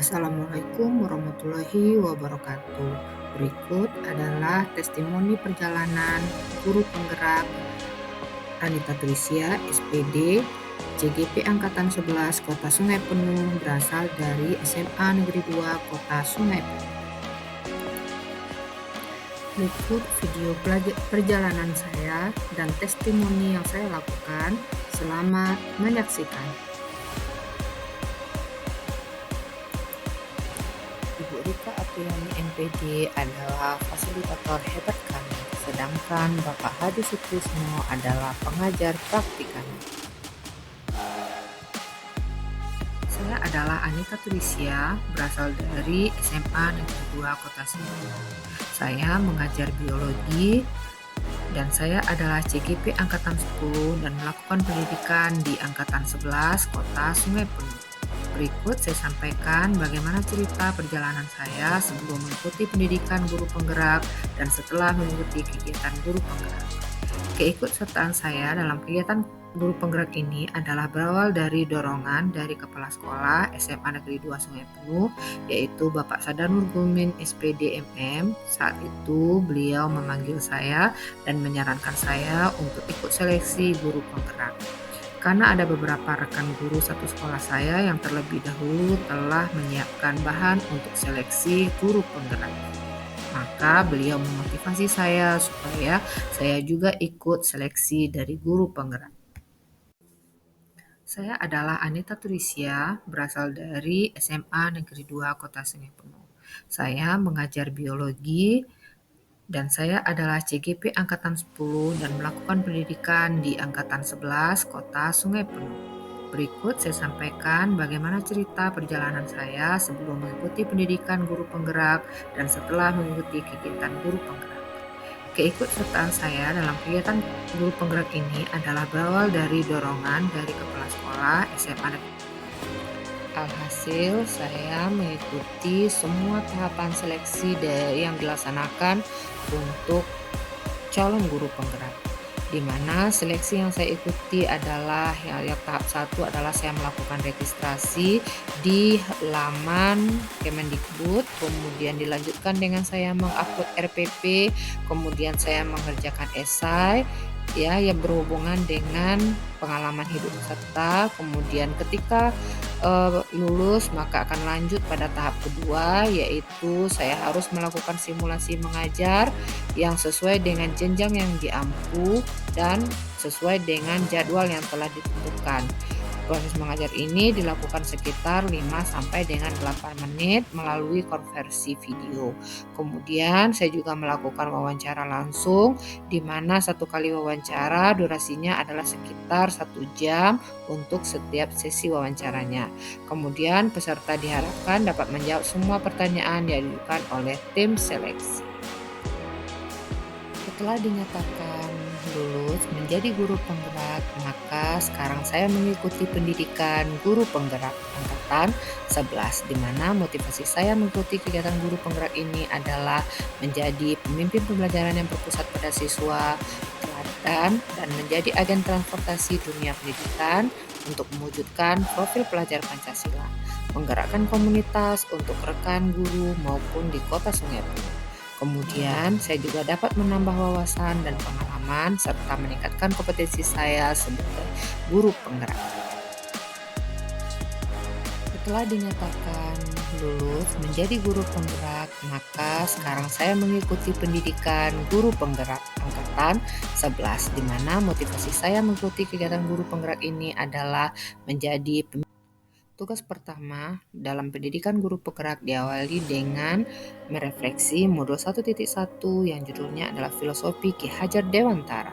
Assalamualaikum warahmatullahi wabarakatuh. Berikut adalah testimoni perjalanan guru penggerak Anita Trisya, SPD, CGP Angkatan 11 Kota Sungai Penuh, berasal dari SMA Negeri 2 Kota Sungai Penuh. Berikut video perjalanan saya dan testimoni yang saya lakukan. Selamat menyaksikan. Ibu Rika Apriyani MPD adalah fasilitator hebat kami, sedangkan Bapak Hadi Sutrisno adalah pengajar praktik kami. Saya adalah Anita Trisya, berasal dari SMA Negeri 2 Kota Sungai Penuh. Saya mengajar biologi dan saya adalah CGP Angkatan 10 dan melakukan pendidikan di Angkatan 11 Kota Sungai Penuh. Berikut saya sampaikan bagaimana cerita perjalanan saya sebelum mengikuti pendidikan guru penggerak dan setelah mengikuti kegiatan guru penggerak. Keikutsertaan saya dalam kegiatan guru penggerak ini adalah berawal dari dorongan dari Kepala Sekolah SMA Negeri 2 Sungai Penuh, yaitu Bapak Sadanur Gumin SPD MM. Saat itu beliau memanggil saya dan menyarankan saya untuk ikut seleksi guru penggerak. Karena ada beberapa rekan guru satu sekolah saya yang terlebih dahulu telah menyiapkan bahan untuk seleksi guru penggerak. Maka beliau memotivasi saya supaya saya juga ikut seleksi dari guru penggerak. Saya adalah Anita Trisya, berasal dari SMA Negeri 2 Kota Sungai Penuh. Saya mengajar biologi dan saya adalah CGP Angkatan 10 dan melakukan pendidikan di Angkatan 11 Kota Sungai Penuh. Berikut saya sampaikan bagaimana cerita perjalanan saya sebelum mengikuti pendidikan guru penggerak dan setelah mengikuti kegiatan guru penggerak. Keikutsertaan saya dalam kegiatan guru penggerak ini adalah berawal dari dorongan dari Kepala Sekolah SMA Negeri. Alhasil, saya mengikuti semua tahapan seleksi yang dilaksanakan untuk calon guru penggerak, di mana seleksi yang saya ikuti adalah yang tahap 1 adalah saya melakukan registrasi di laman Kemendikbud, kemudian dilanjutkan dengan saya mengupload RPP, kemudian saya mengerjakan esai yang berhubungan dengan pengalaman hidup peserta. Kemudian ketika lulus maka akan lanjut pada tahap kedua, yaitu saya harus melakukan simulasi mengajar yang sesuai dengan jenjang yang diampu dan sesuai dengan jadwal yang telah ditentukan. Proses mengajar ini dilakukan sekitar 5 sampai dengan 8 menit melalui konversi video. Kemudian saya juga melakukan wawancara langsung, di mana satu kali wawancara durasinya adalah sekitar 1 jam untuk setiap sesi wawancaranya. Kemudian peserta diharapkan dapat menjawab semua pertanyaan yang diajukan oleh tim seleksi. Setelah dinyatakan lulus menjadi guru penggerak, maka sekarang saya mengikuti pendidikan guru penggerak Angkatan 11, di mana motivasi saya mengikuti kegiatan guru penggerak ini adalah menjadi pemimpin pembelajaran yang berpusat pada siswa, teladan, dan menjadi agen transportasi dunia pendidikan untuk mewujudkan profil pelajar Pancasila, menggerakkan komunitas untuk rekan guru maupun di Kota Sungai Penuh. Kemudian, saya juga dapat menambah wawasan dan pengalaman serta meningkatkan kompetensi saya sebagai guru penggerak. Setelah dinyatakan lulus menjadi guru penggerak, maka sekarang saya mengikuti pendidikan guru penggerak Angkatan 11, di mana motivasi saya mengikuti kegiatan guru penggerak ini adalah menjadi Tugas pertama dalam pendidikan guru penggerak diawali dengan merefleksi modul 1.1 yang judulnya adalah Filosofi Ki Hajar Dewantara,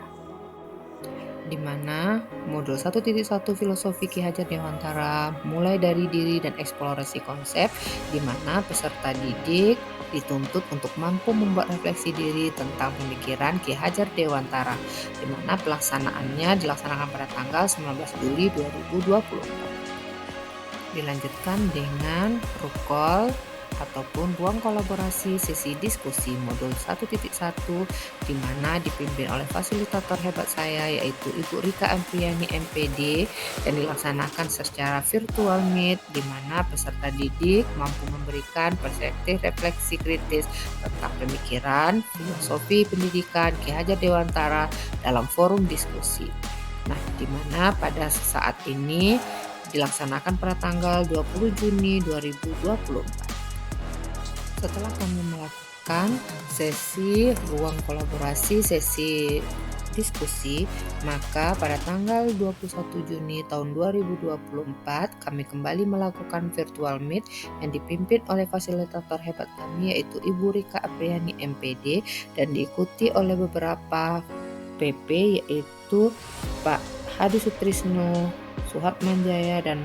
di mana modul 1.1 Filosofi Ki Hajar Dewantara mulai dari diri dan eksplorasi konsep, di mana peserta didik dituntut untuk mampu membuat refleksi diri tentang pemikiran Ki Hajar Dewantara, di mana pelaksanaannya dilaksanakan pada tanggal 19 Juli 2024. Dilanjutkan dengan rukol ataupun ruang kolaborasi sesi diskusi modul 1.1 di mana dipimpin oleh fasilitator hebat saya yaitu Ibu Rika Ampriani MPD yang dilaksanakan secara virtual meet di mana peserta didik mampu memberikan perspektif refleksi kritis tentang pemikiran, filosofi pendidikan Ki Hajar Dewantara dalam forum diskusi. Nah, di mana pada saat ini dilaksanakan pada tanggal 20 Juni 2024. Setelah kami melakukan sesi ruang kolaborasi, sesi diskusi, maka pada tanggal 21 Juni tahun 2024 kami kembali melakukan virtual meet yang dipimpin oleh fasilitator hebat kami yaitu Ibu Rika Apriani MPD dan diikuti oleh beberapa PP yaitu Pak Hadi Sutrisno, Suhartmanjaya dan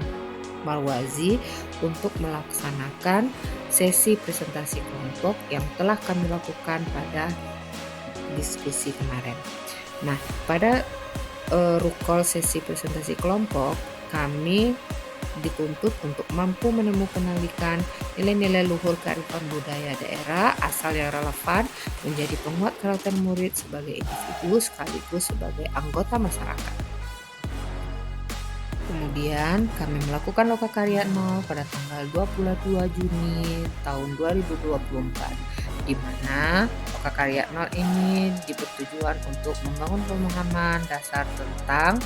Marwazi untuk melaksanakan sesi presentasi kelompok yang telah kami lakukan pada diskusi kemarin. Nah, pada rukol sesi presentasi kelompok, kami dituntut untuk mampu menalikan nilai-nilai luhur kearifan budaya daerah asal yang relevan menjadi penguat karakter murid sebagai individu sekaligus sebagai anggota masyarakat. Kemudian kami melakukan lokakarya 0 pada tanggal 22 Juni tahun 2024 di mana lokakarya 0 ini bertujuan untuk membangun pemahaman dasar tentang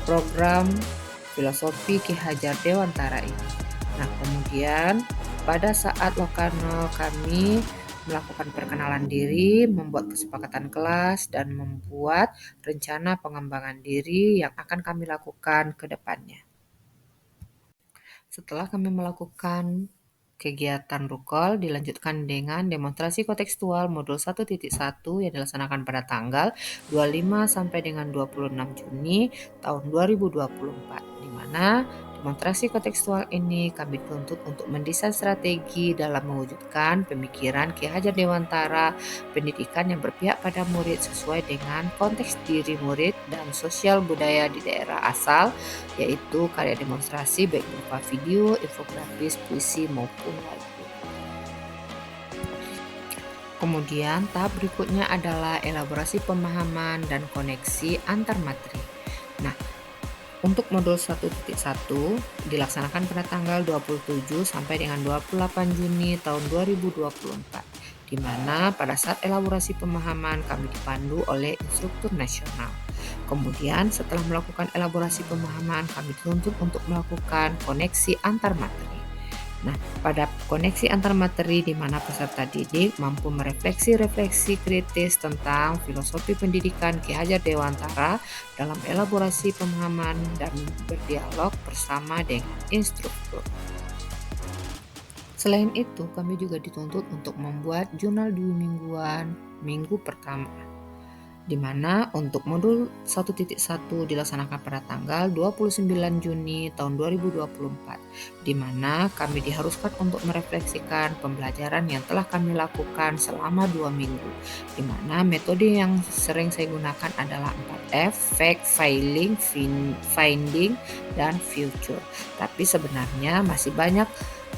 program filosofi Ki Hajar Dewantara ini. Nah, kemudian pada saat Loka 0 kami melakukan perkenalan diri, membuat kesepakatan kelas, dan membuat rencana pengembangan diri yang akan kami lakukan ke depannya. Setelah kami melakukan kegiatan rukol dilanjutkan dengan demonstrasi kontekstual modul 1.1 yang dilaksanakan pada tanggal 25 sampai dengan 26 Juni tahun 2024 di mana demonstrasi kontekstual ini kami tuntut untuk mendesain strategi dalam mewujudkan pemikiran Ki Hajar Dewantara, pendidikan yang berpihak pada murid sesuai dengan konteks diri murid dan sosial budaya di daerah asal, yaitu karya demonstrasi baik berupa video, infografis, puisi maupun lagu. Kemudian tahap berikutnya adalah elaborasi pemahaman dan koneksi antar materi. Nah, untuk modul 1.1 dilaksanakan pada tanggal 27 sampai dengan 28 Juni tahun 2024, di mana pada saat elaborasi pemahaman kami dipandu oleh instruktur nasional. Kemudian setelah melakukan elaborasi pemahaman kami dituntut untuk melakukan koneksi antar materi. Nah, pada koneksi antar materi di mana peserta didik mampu merefleksi kritis tentang filosofi pendidikan Ki Hajar Dewantara dalam elaborasi pemahaman dan berdialog bersama dengan instruktur. Selain itu, kami juga dituntut untuk membuat jurnal dwi mingguan minggu pertama, di mana untuk modul 1.1 dilaksanakan pada tanggal 29 Juni tahun 2024, di mana kami diharuskan untuk merefleksikan pembelajaran yang telah kami lakukan selama 2 minggu, di mana metode yang sering saya gunakan adalah 4F, fact, filing, finding, dan future. Tapi sebenarnya masih banyak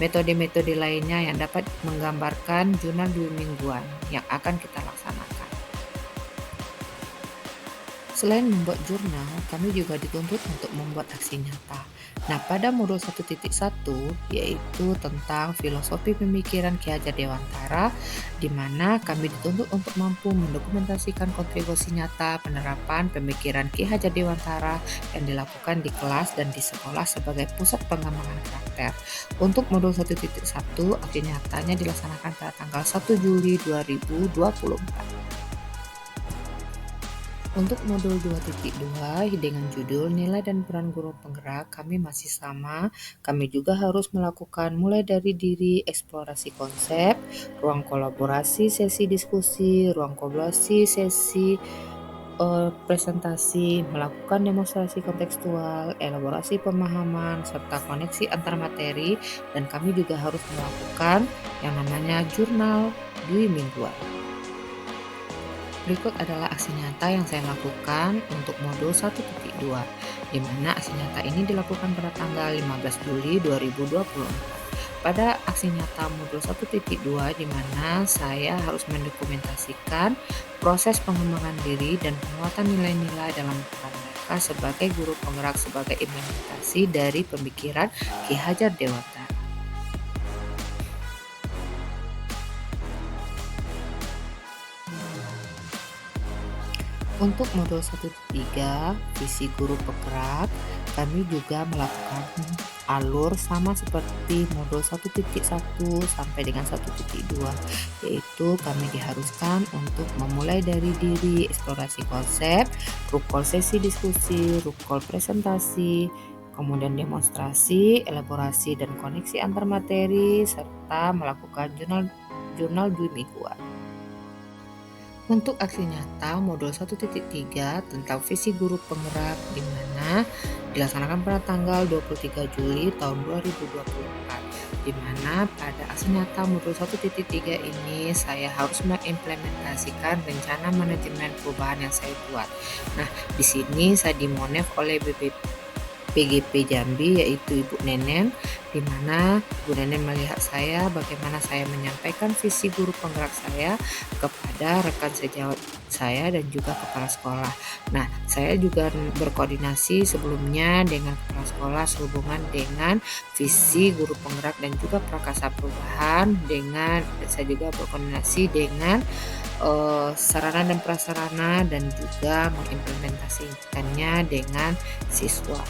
metode-metode lainnya yang dapat menggambarkan jurnal dwi mingguan yang akan kita laksanakan. Selain membuat jurnal, kami juga dituntut untuk membuat aksi nyata. Nah, pada modul 1.1 yaitu tentang filosofi pemikiran Ki Hajar Dewantara, di mana kami dituntut untuk mampu mendokumentasikan kontribusi nyata penerapan pemikiran Ki Hajar Dewantara yang dilakukan di kelas dan di sekolah sebagai pusat pengembangan karakter. Untuk modul 1.1, aksi nyatanya dilaksanakan pada tanggal 1 Juli 2024. Untuk modul 2.2 dengan judul Nilai dan Peran Guru Penggerak, kami masih sama. Kami juga harus melakukan mulai dari diri, eksplorasi konsep, ruang kolaborasi, sesi diskusi, ruang kolaborasi, sesi presentasi, melakukan demonstrasi kontekstual, elaborasi pemahaman, serta koneksi antar materi, dan kami juga harus melakukan yang namanya jurnal dwi mingguan. Berikut adalah aksi nyata yang saya lakukan untuk modul 1.2, di mana aksi nyata ini dilakukan pada tanggal 15 Juli 2024. pada aksi nyata modul 1.2 di mana saya harus mendokumentasikan proses pengembangan diri dan penguatan nilai-nilai dalam peran mereka sebagai guru penggerak sebagai implementasi dari pemikiran Ki Hajar Dewantara. Untuk modul 1.3 visi guru penggerak, kami juga melakukan alur sama seperti modul 1.1 sampai dengan 1.2, yaitu kami diharuskan untuk memulai dari diri, eksplorasi konsep, rukol sesi diskusi, rukol presentasi, kemudian demonstrasi, elaborasi dan koneksi antar materi, serta melakukan jurnal 2 mingguan. Untuk aksi nyata modul 1.3 tentang visi guru penggerak di mana dilaksanakan pada tanggal 23 Juli tahun 2024, di mana pada aksi nyata modul 1.3 ini saya harus mengimplementasikan rencana manajemen perubahan yang saya buat. Nah, di sini saya dimonef oleh PGP Jambi yaitu Ibu Nenen, di mana Ibu Nenen melihat saya bagaimana saya menyampaikan visi guru penggerak saya kepada rekan sejawat saya dan juga kepala sekolah. Nah, saya juga berkoordinasi sebelumnya dengan kepala sekolah sehubungan dengan visi guru penggerak dan juga prakasa perubahan, dengan saya juga berkoordinasi dengan sarana dan prasarana dan juga mengimplementasikannya dengan siswa.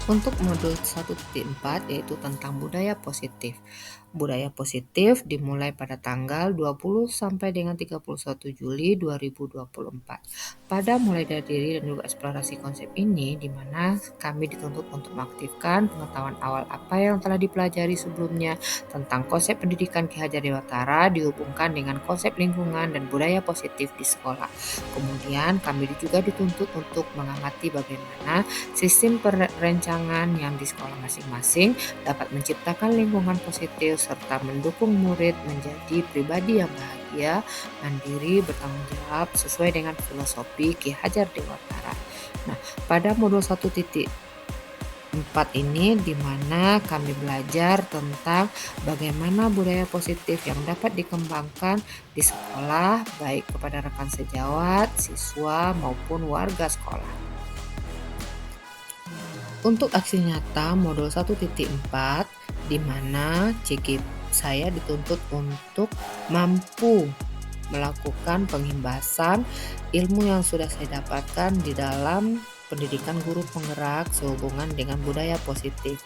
Untuk modul 1.4 yaitu tentang budaya positif. Budaya positif dimulai pada tanggal 20 sampai dengan 31 Juli 2024. Pada mulai dari diri dan juga eksplorasi konsep ini di mana kami dituntut untuk mengaktifkan pengetahuan awal apa yang telah dipelajari sebelumnya tentang konsep pendidikan Ki Hajar Dewantara dihubungkan dengan konsep lingkungan dan budaya positif di sekolah. Kemudian kami juga dituntut untuk mengamati bagaimana sistem perencanaan yang di sekolah masing-masing dapat menciptakan lingkungan positif serta mendukung murid menjadi pribadi yang bahagia, mandiri, bertanggung jawab sesuai dengan filosofi Ki Hajar Dewantara. Nah, pada modul 1.4 ini di mana kami belajar tentang bagaimana budaya positif yang dapat dikembangkan di sekolah baik kepada rekan sejawat, siswa maupun warga sekolah. Untuk aksi nyata modul 1.4 di mana saya dituntut untuk mampu melakukan pengimbasan ilmu yang sudah saya dapatkan di dalam pendidikan guru penggerak sehubungan dengan budaya positif.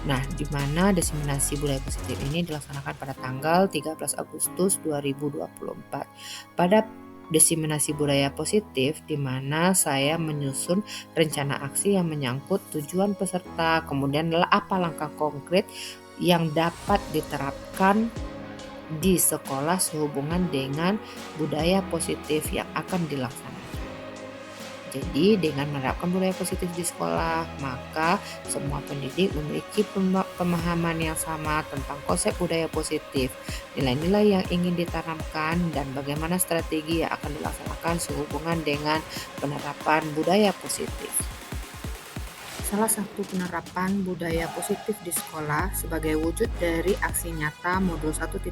Nah, di mana diseminasi budaya positif ini dilaksanakan pada tanggal 13 Agustus 2024. Pada diseminasi budaya positif di mana saya menyusun rencana aksi yang menyangkut tujuan peserta, kemudian apa langkah konkret yang dapat diterapkan di sekolah sehubungan dengan budaya positif yang akan dilaksanakan. Jadi dengan menerapkan budaya positif di sekolah, maka semua pendidik memiliki pemahaman yang sama tentang konsep budaya positif, nilai-nilai yang ingin ditanamkan, dan bagaimana strategi yang akan dilaksanakan sehubungan dengan penerapan budaya positif. Salah satu penerapan budaya positif di sekolah sebagai wujud dari aksi nyata modul 1.4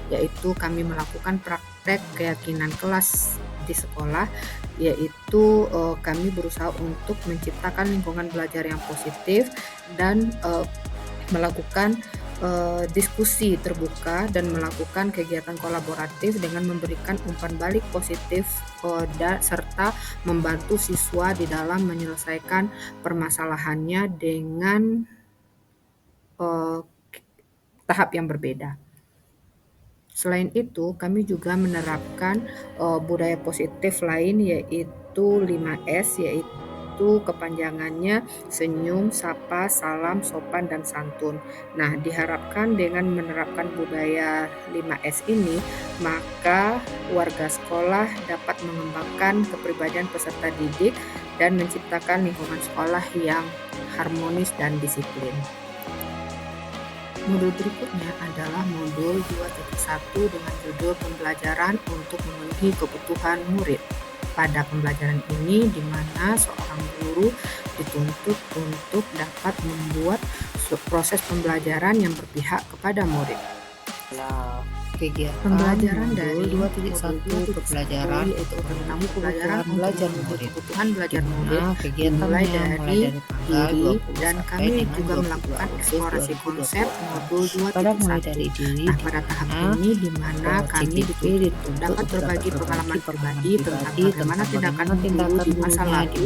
yaitu kami melakukan praktek keyakinan kelas di sekolah, yaitu kami berusaha untuk menciptakan lingkungan belajar yang positif dan melakukan diskusi terbuka dan melakukan kegiatan kolaboratif dengan memberikan umpan balik positif serta membantu siswa di dalam menyelesaikan permasalahannya dengan tahap yang berbeda. Selain itu, kami juga menerapkan budaya positif lain yaitu 5S, yaitu kepanjangannya senyum, sapa, salam, sopan, dan santun. Nah, diharapkan dengan menerapkan budaya 5S ini, maka warga sekolah dapat mengembangkan kepribadian peserta didik dan menciptakan lingkungan sekolah yang harmonis dan disiplin. Modul berikutnya adalah modul 2.1 dengan judul pembelajaran untuk memenuhi kebutuhan murid. pada pembelajaran ini, di mana seorang guru dituntut untuk dapat membuat proses pembelajaran yang berpihak kepada murid. Kegiatan Pembelajaran modul dari 2.1 pembelajaran yaitu tentang untuk pembelajaran kebutuhan belajar murid. kebutuhan belajar Di murid, mana kegiatannya dimulai mulai dari tanggal diri, 20 dan sampai kami dengan juga 22 melakukan Agustus eksplorasi konsep 2024. modul Pada mulai 2.1. dari diri, Nah, di pada tahap mana ini di mana kami CTP dituntut dituntut dapat untuk berbagi pengalaman pribadi tentang bagaimana tindakan guru di masa lalu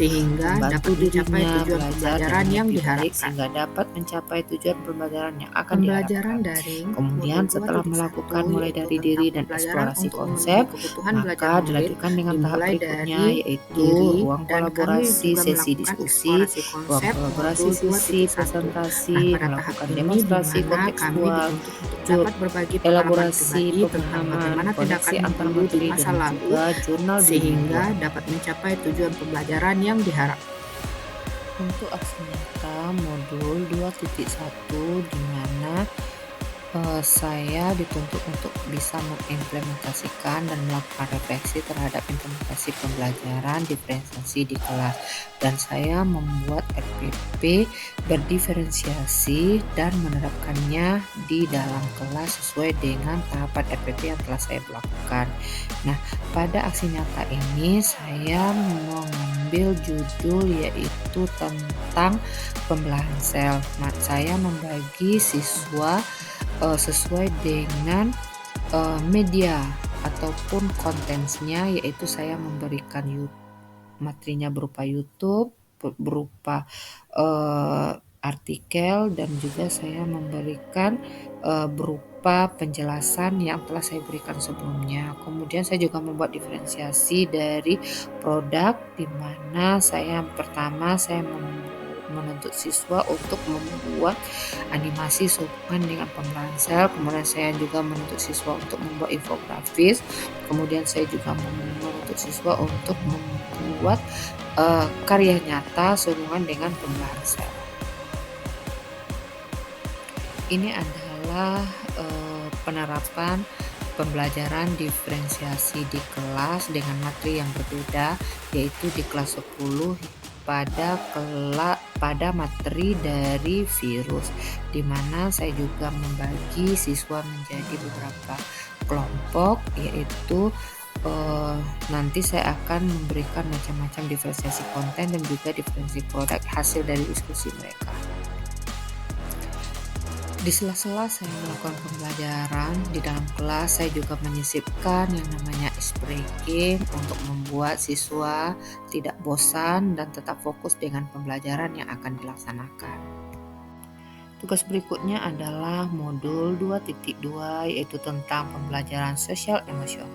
sehingga dapat membantu mencapai dirinya tujuan belajar pembelajaran dengan yang lebih baik diharapkan. sehingga dapat mencapai tujuan pembelajaran yang akan Pembelajaran diharapkan. daring Kemudian modul setelah 2.1 melakukan mulai yaitu dari tentang diri dan pembelajaran eksplorasi untuk konsep, memenuhi kebutuhan belajar maka murid, dilanjutkan dengan tahap dimulai berikutnya, dari yaitu diri, ruang dan kami kolaborasi, juga sesi melakukan diskusi, eksplorasi ruang konsep kolaborasi, modul sesi 2.1. Nah, presentasi, pada tahap melakukan ini di demonstrasi mana kami kontekstual, dituntut untuk dapat berbagi pengalaman elaborasi pribadi tentang pemahaman, bagaimana koneksi tindakan antar guru di materi, masa dan lalu juga jurnal bilingual. sehingga dapat mencapai tujuan pembelajaran yang diharapkan. Untuk aksi nyata modul 2.1 di mana saya dituntut untuk bisa mengimplementasikan dan melakukan refleksi terhadap implementasi pembelajaran diferensiasi di kelas, dan saya membuat RPP berdiferensiasi dan menerapkannya di dalam kelas sesuai dengan tahapan RPP yang telah saya lakukan. Nah, pada aksi nyata ini saya mengambil judul yaitu tentang pembelahan sel. Saya membagi siswa sesuai dengan media ataupun kontennya, yaitu saya memberikan materinya berupa YouTube, berupa artikel, dan juga saya memberikan berupa penjelasan yang telah saya berikan sebelumnya. Kemudian saya juga membuat diferensiasi dari produk, di mana pertama saya menuntut siswa untuk membuat animasi sehubungan dengan pembelahan sel. Kemudian saya juga menuntut siswa untuk membuat infografis. Kemudian saya juga menuntut siswa untuk membuat karya nyata sehubungan dengan pembelahan sel. Ini adalah penerapan pembelajaran diferensiasi di kelas dengan materi yang berbeda, yaitu di kelas 10 pada materi dari virus, di mana saya juga membagi siswa menjadi beberapa kelompok, yaitu nanti saya akan memberikan macam-macam diferensiasi konten dan juga diferensiasi produk hasil dari diskusi mereka. Di sela-sela saya melakukan pembelajaran di dalam kelas, saya juga menyisipkan yang namanya ice breaking untuk membuat siswa tidak bosan dan tetap fokus dengan pembelajaran yang akan dilaksanakan. Tugas berikutnya adalah modul 2.2, yaitu tentang pembelajaran sosial emosional.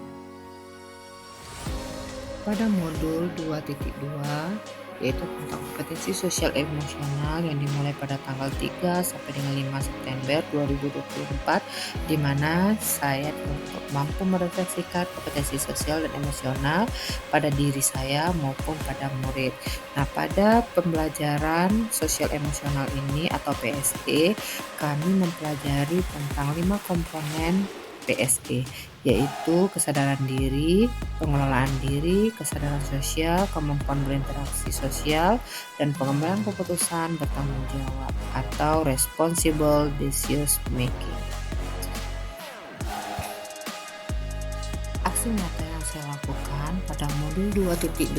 Pada modul 2.2, yaitu tentang kompetensi sosial emosional yang dimulai pada tanggal 3 sampai dengan 5 September 2024, di mana saya untuk mampu merefleksikan kompetensi sosial dan emosional pada diri saya maupun pada murid. Nah, pada pembelajaran sosial emosional ini atau PSE, kami mempelajari tentang 5 komponen PSE, yaitu kesadaran diri, pengelolaan diri, kesadaran sosial, kemampuan berinteraksi sosial, dan pengembangan keputusan bertanggung jawab atau responsible decision making. Aksi nyata yang saya lakukan pada modul 2.2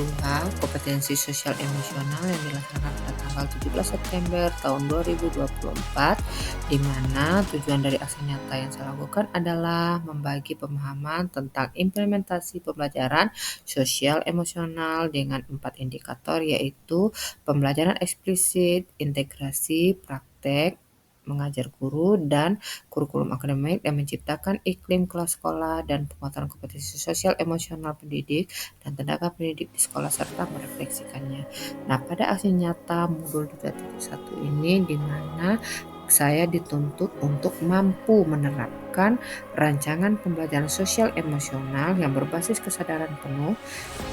kompetensi sosial emosional yang dilaksanakan pada tanggal 17 September tahun 2024, di mana tujuan dari aksi nyata yang saya lakukan adalah membagi pemahaman tentang implementasi pembelajaran sosial emosional dengan 4 indikator, yaitu pembelajaran eksplisit, integrasi, praktek, mengajar guru, dan kurikulum akademik yang menciptakan iklim kelas sekolah dan penguatan kompetensi sosial emosional pendidik dan tenaga pendidik di sekolah serta merefleksikannya. Nah, pada aksi nyata modul 2.1 ini di mana saya dituntut untuk mampu menerapkan rancangan pembelajaran sosial emosional yang berbasis kesadaran penuh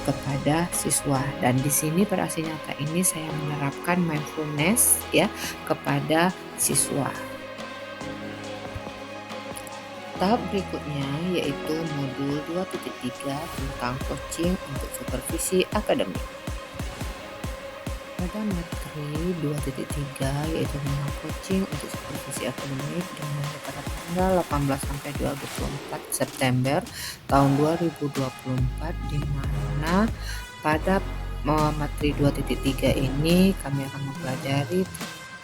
kepada siswa, dan di sini pada aksi nyata ini saya menerapkan mindfulness ya kepada siswa. Tahap berikutnya yaitu modul 2.3 tentang coaching untuk supervisi akademik. Pada materi 2.3 yaitu tentang coaching untuk supervisi akademik dimulai pada tanggal 18 sampai 24 September tahun 2024, di mana pada materi 2.3 ini kami akan mempelajari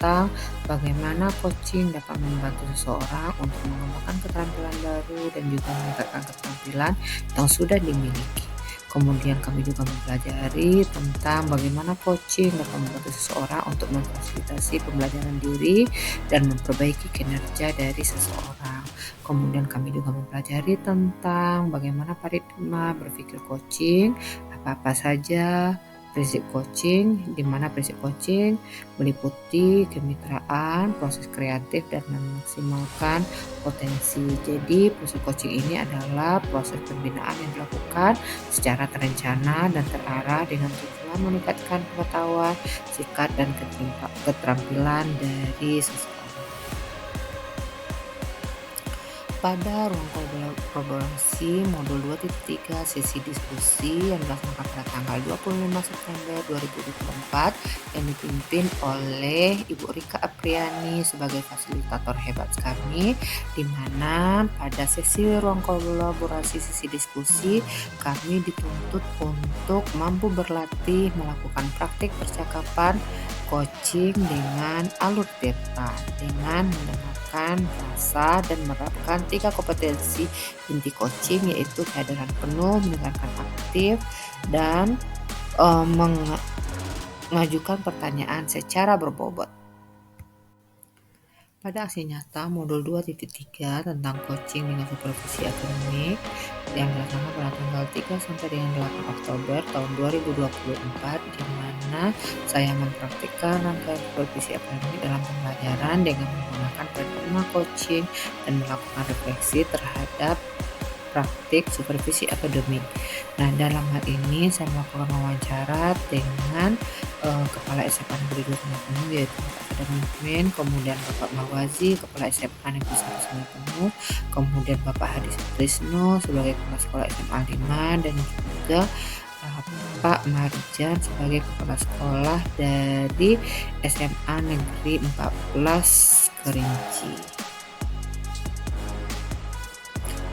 tentang bagaimana coaching dapat membantu seseorang untuk mengembangkan keterampilan baru dan juga meningkatkan keterampilan yang sudah dimiliki. Kemudian kami juga mempelajari tentang bagaimana coaching dapat membantu seseorang untuk memfasilitasi pembelajaran diri dan memperbaiki kinerja dari seseorang. Kemudian kami juga mempelajari tentang bagaimana paradigma berpikir coaching, apa-apa saja prinsip coaching, di mana prinsip coaching meliputi kemitraan, proses kreatif, dan memaksimalkan potensi. Jadi proses coaching ini adalah proses pembinaan yang dilakukan secara terencana dan terarah dengan tujuan meningkatkan pengetahuan, sikap, dan keterampilan dari seseorang. Pada ruang kolaborasi modul 2.3 sesi diskusi yang dilaksanakan pada tanggal 25 September 2024 yang dipimpin oleh Ibu Rika Apriani sebagai fasilitator hebat kami, di mana pada sesi ruang kolaborasi sesi diskusi kami dituntut untuk mampu berlatih melakukan praktik percakapan coaching dengan alur theta, dengan mendengarkan, merasa, dan menerapkan 3 kompetensi inti coaching, yaitu kehadiran penuh, mendengarkan aktif, dan mengajukan pertanyaan secara berbobot. Pada aksi nyata modul 2.3 tentang coaching dengan supervisi akademik yang dilaksanakan pada tanggal 3 sampai dengan 8 Oktober tahun 2024, di mana saya mempraktikkan rangkaian supervisi akademik dalam pembelajaran dengan menggunakan paradigma coaching dan melakukan refleksi terhadap praktik supervisi akademik. Nah, dalam hal ini saya melakukan wawancara dengan Kepala SMA Negeri 2 Sungai Penuh, yaitu Bapak Manajemen, kemudian Bapak Marwazi, Kepala SMA Negeri 1 Sungai Penuh, kemudian Bapak Hadi Sutrisno sebagai Kepala Sekolah SMA 5, dan juga Pak Marjan sebagai Kepala Sekolah dari SMA Negeri 14 Kerinci.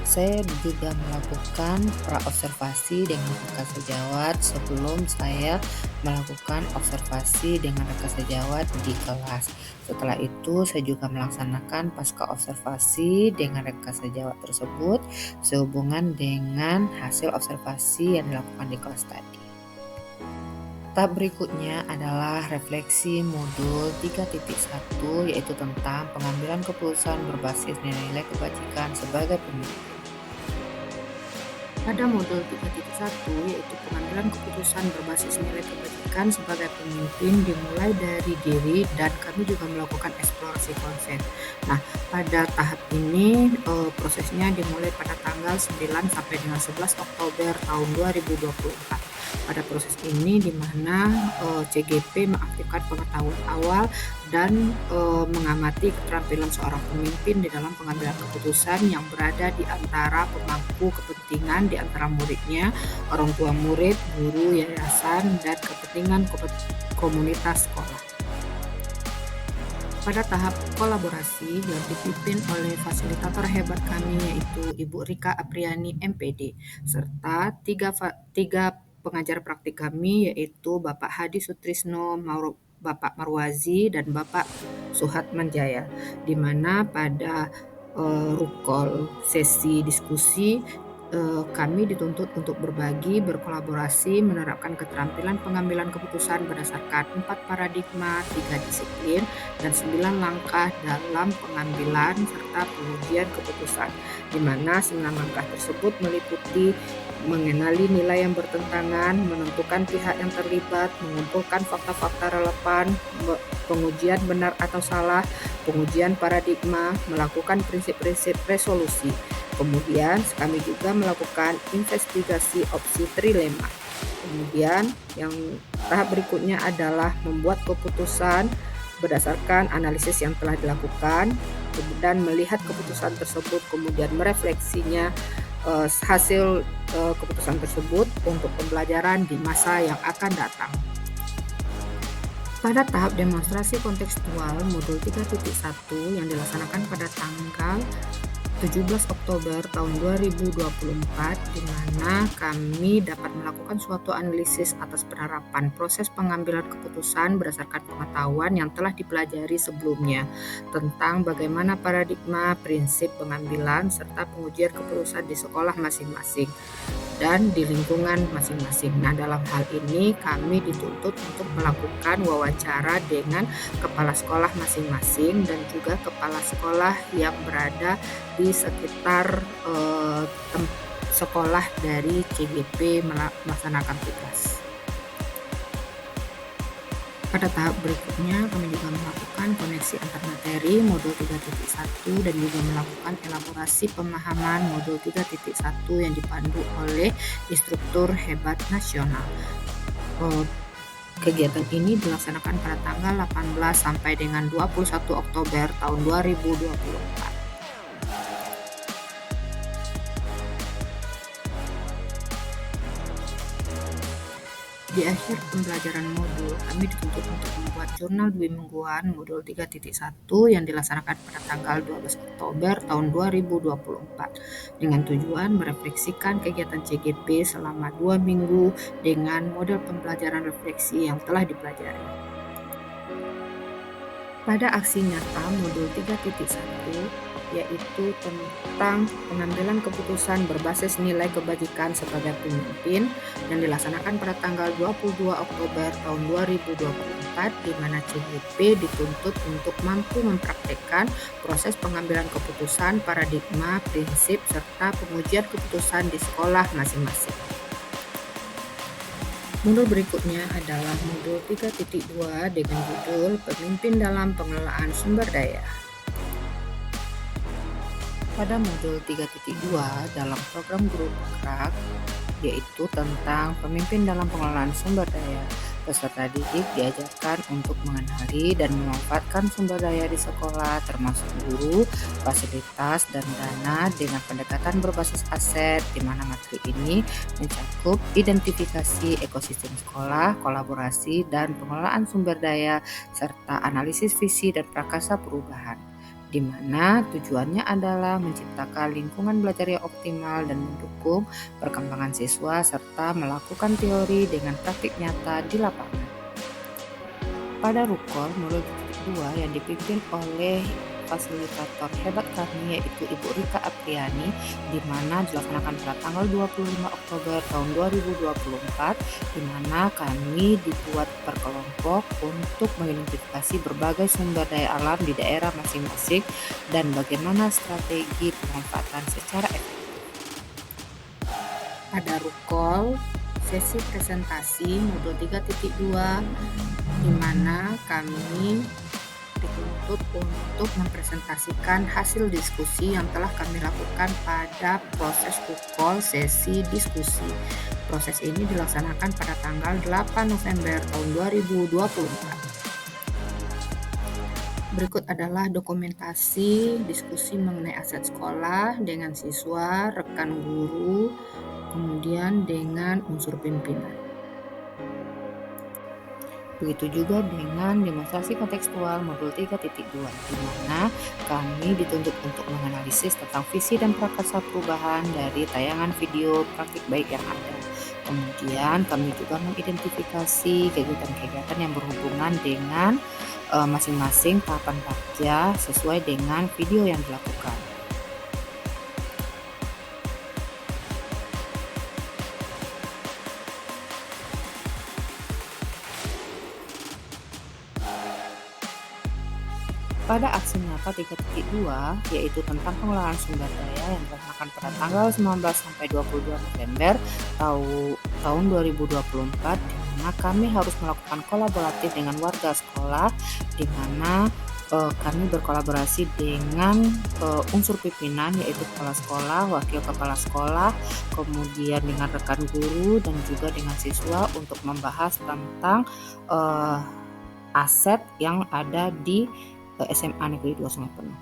Saya juga melakukan pra-observasi dengan rekan sejawat sebelum saya melakukan observasi dengan rekan sejawat di kelas. Setelah itu, saya juga melaksanakan pasca observasi dengan rekan sejawat tersebut sehubungan dengan hasil observasi yang dilakukan di kelas tadi. Tahap berikutnya adalah refleksi modul 3.1, yaitu tentang pengambilan keputusan berbasis nilai-nilai kebajikan sebagai pemimpin. Pada modul 3.1 yaitu pengambilan keputusan berbasis nilai kebajikan sebagai pemimpin dimulai dari diri, dan kami juga melakukan eksplorasi konsep. Nah, pada tahap ini prosesnya dimulai pada tanggal 9 sampai dengan 11 Oktober tahun 2024. Pada proses ini di mana CGP mengaktifkan pengetahuan awal dan mengamati keterampilan seorang pemimpin di dalam pengambilan keputusan yang berada di antara pemangku kepentingan di antara muridnya, orang tua murid, guru, yayasan, dan kepentingan komunitas sekolah. Pada tahap kolaborasi yang dipimpin oleh fasilitator hebat kami, yaitu Ibu Rika Apriani MPD, serta tiga pengajar praktik kami, yaitu Bapak Hadi Sutrisno, Bapak Marwazi, dan Bapak Suhat Manjaya, di mana pada rukol sesi diskusi kami dituntut untuk berbagi, berkolaborasi, menerapkan keterampilan pengambilan keputusan berdasarkan 4 paradigma, 3 disiplin, dan 9 langkah dalam pengambilan serta pengujian keputusan, di mana 9 langkah tersebut meliputi mengenali nilai yang bertentangan, menentukan pihak yang terlibat, mengumpulkan fakta-fakta relevan, pengujian benar atau salah, pengujian paradigma, melakukan prinsip-prinsip resolusi. Kemudian kami juga melakukan investigasi opsi trilema. Kemudian yang tahap berikutnya adalah membuat keputusan berdasarkan analisis yang telah dilakukan. dan melihat keputusan tersebut, kemudian merefleksinya hasil keputusan tersebut untuk pembelajaran di masa yang akan datang. Pada tahap demonstrasi kontekstual modul 3.1 yang dilaksanakan pada tanggal 17 Oktober tahun 2024, di mana kami dapat melakukan suatu analisis atas penerapan proses pengambilan keputusan berdasarkan pengetahuan yang telah dipelajari sebelumnya tentang bagaimana paradigma prinsip pengambilan serta pengujian keputusan di sekolah masing-masing dan di lingkungan masing-masing. Nah, dalam hal ini kami dituntut untuk melakukan wawancara dengan kepala sekolah masing-masing dan juga kepala sekolah yang berada di sekitar sekolah dari CGP melaksanakan tugas. Pada tahap berikutnya, kami juga melakukan koneksi antar materi modul 3.1 dan juga melakukan elaborasi pemahaman modul 3.1 yang dipandu oleh instruktur hebat nasional. Kegiatan ini dilaksanakan pada tanggal 18 sampai dengan 21 Oktober tahun 2024. Di akhir pembelajaran modul, kami dituntut untuk membuat jurnal dwi mingguan modul 3.1 yang dilaksanakan pada tanggal 12 Oktober tahun 2024 dengan tujuan merefleksikan kegiatan CGP selama 2 minggu dengan model pembelajaran refleksi yang telah dipelajari. Pada aksi nyata modul 3.1 yaitu tentang pengambilan keputusan berbasis nilai kebajikan sebagai pemimpin yang dilaksanakan pada tanggal 22 Oktober tahun 2024, di mana CGP dituntut untuk mampu mempraktekkan proses pengambilan keputusan, paradigma, prinsip, serta pengujian keputusan di sekolah masing-masing. Modul berikutnya adalah modul 3.2 dengan judul Pemimpin dalam Pengelolaan Sumber Daya. Pada modul 3.2 dalam program guru penggerak, yaitu tentang pemimpin dalam pengelolaan sumber daya, peserta didik diajarkan untuk mengenali dan memanfaatkan sumber daya di sekolah termasuk guru, fasilitas, dan dana dengan pendekatan berbasis aset, di mana materi ini mencakup identifikasi ekosistem sekolah, kolaborasi, dan pengelolaan sumber daya, serta analisis visi dan prakarsa perubahan, di mana tujuannya adalah menciptakan lingkungan belajar yang optimal dan mendukung perkembangan siswa serta melakukan teori dengan praktik nyata di lapangan. Pada Rukol modul 2 yang dipimpin oleh fasilitator hebat kami yaitu Ibu Rika Apriani, di mana dilaksanakan pada tanggal 25 Oktober tahun 2024, di mana kami dibuat per kelompok untuk mengidentifikasi berbagai sumber daya alam di daerah masing-masing dan bagaimana strategi pemanfaatan secara efektif. Pada Rukol sesi presentasi modul 3.2, di mana kami dituntut untuk mempresentasikan hasil diskusi yang telah kami lakukan pada proses Rukol sesi diskusi. Proses ini dilaksanakan pada tanggal 8 November tahun 2024. Berikut adalah dokumentasi diskusi mengenai aset sekolah dengan siswa, rekan guru, kemudian dengan unsur pimpinan. Begitu juga dengan demonstrasi kontekstual modul 3.2, di mana kami dituntut untuk menganalisis tentang visi dan prakarsa perubahan dari tayangan video praktik baik yang ada. Kemudian kami juga mengidentifikasi kegiatan-kegiatan yang berhubungan dengan masing-masing tahapan bakja sesuai dengan video yang dilakukan. Pada aksi nyata 3.2 yaitu tentang pengelolaan sumber daya yang dilaksanakan pada tanggal 19 sampai 22 November tahun 2024, di mana kami harus melakukan kolaboratif dengan warga sekolah, di mana kami berkolaborasi dengan unsur pimpinan yaitu kepala sekolah, wakil kepala sekolah, kemudian dengan rekan guru dan juga dengan siswa untuk membahas tentang aset yang ada di SMA Negeri 2 Sungai Penuh.